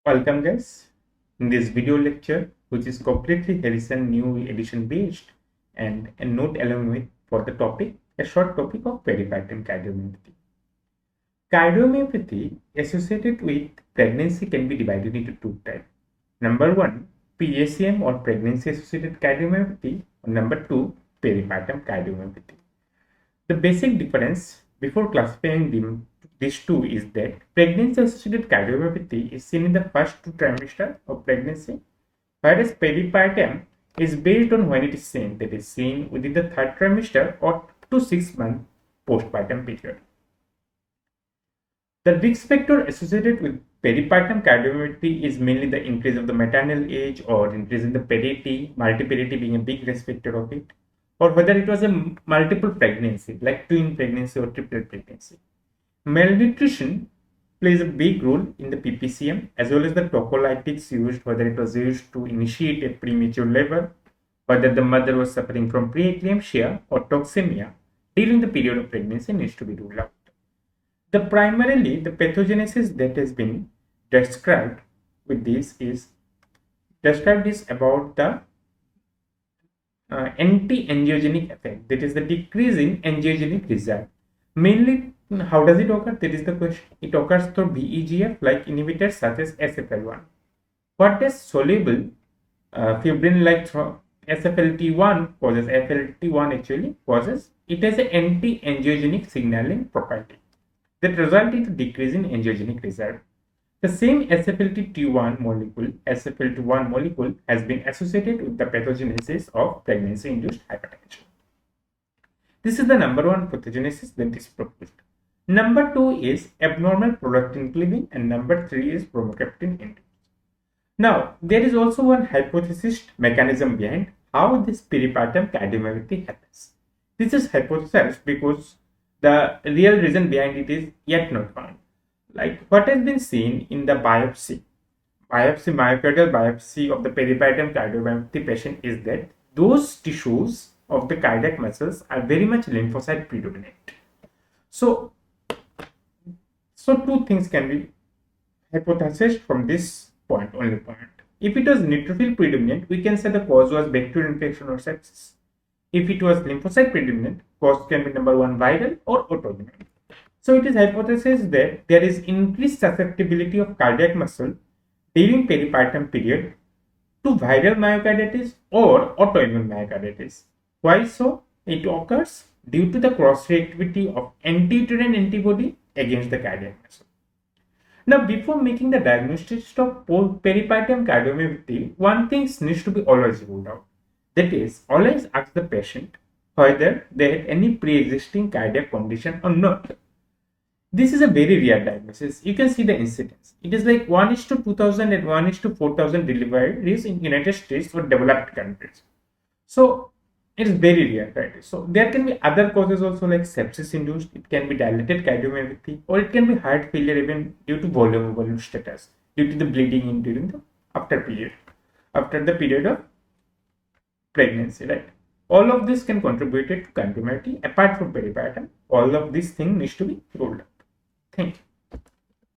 Welcome guys. In this video lecture, which is completely Harrison new edition based and a note along with for the topic, a short topic of peripartum cardiomyopathy. Cardiomyopathy associated with pregnancy can be divided into two types. Number one, PACM or pregnancy associated cardiomyopathy, or number two, peripartum cardiomyopathy. The basic difference before classifying these two is that pregnancy-associated cardiomyopathy is seen in the first 2 trimesters of pregnancy, whereas peripartum is based on when it is seen, that is seen within the 3rd trimester or 2 to 6 month postpartum period. The risk factor associated with peripartum cardiomyopathy is mainly the increase of the maternal age or increase in the parity, multiparity being a big risk factor of it, or whether it was a multiple pregnancy like twin pregnancy or triplet pregnancy. Malnutrition plays a big role in the PPCM as well as the tocolytics used, whether it was used to initiate a premature labor, whether the mother was suffering from preeclampsia or toxemia during the period of pregnancy needs to be ruled out. Primarily, the pathogenesis that has been described with this is about the anti-angiogenic effect, that is the decrease in angiogenic reserve. Mainly, how does it occur? That is the question. It occurs through VEGF like inhibitors such as SFL1. What does soluble fibrin like SFLT1 causes? FLT1 actually causes, it has an anti-angiogenic signaling property that results in decrease in angiogenic reserve. The same SFLT1 molecule has been associated with the pathogenesis of pregnancy-induced hypertension. This is the number one pathogenesis that is proposed. Number two is abnormal prolactin cleaving, and number three is bromocaptin induced. Now, there is also one hypothesis mechanism behind how this peripartum cardiomyopathy happens. This is hypothesized because the real reason behind it is yet not found. Like what has been seen in the myocardial biopsy of the peripartum cardiomyopathy patient is that those tissues of the cardiac muscles are very much lymphocyte predominant. So two things can be hypothesized from this only point. If it was neutrophil predominant, we can say the cause was bacterial infection or sepsis. If it was lymphocyte predominant, cause can be number one viral or autoimmune. So it is hypothesized that there is increased susceptibility of cardiac muscle during peripartum period to viral myocarditis or autoimmune myocarditis. Why so? It occurs due to the cross-reactivity of anti-uterine antibody against the cardiac muscle. Now, before making the diagnosis of peripartum cardiomyopathy, one thing needs to be always ruled out. That is, always ask the patient whether they had any pre-existing cardiac condition or not. This is a very rare diagnosis. You can see the incidence. It is like 1:2000 and 1:4000 deliveries in United States or developed countries. So it is very rare, right? So there can be other causes also like sepsis induced. It can be dilated cardiomyopathy, or it can be heart failure even due to volume status, due to the bleeding in during the after the period of pregnancy, right? All of this can contribute to cardiomyopathy. Apart from peripartum, all of these things needs to be ruled out. Thank you.